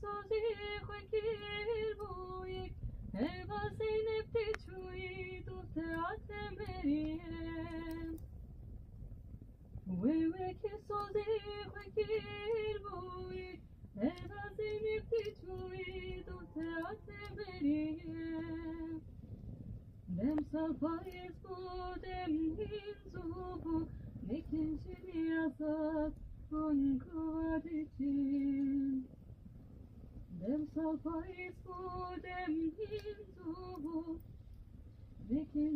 sozi quel voi e va ne pticciui tutte altre merie we che sozi quel voi e va ne pticciui tutte altre merie dem salpais dem hinzubu nikin azat un kovadicin dem salpais dem hinzubu nikin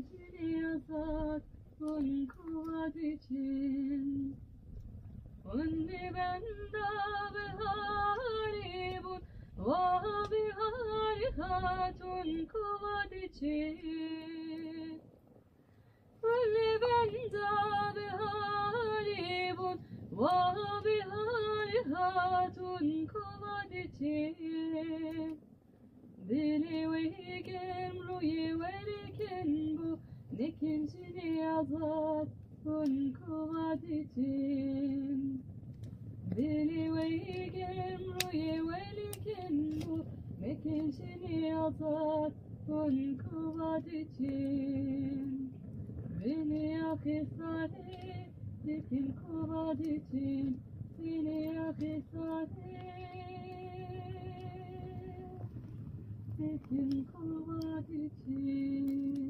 azat un kovadicin unni benda beharibun va behari hatun kovadicin unni benda beharibun va behari hatun kovadicin dili wigem ruyi weliken bu nikin azat un kovadicin dili wigem ruyi weliken bu nikin azat un kovadicin beni akhisare nikin kovadicin beni akhisare nikin kovadicin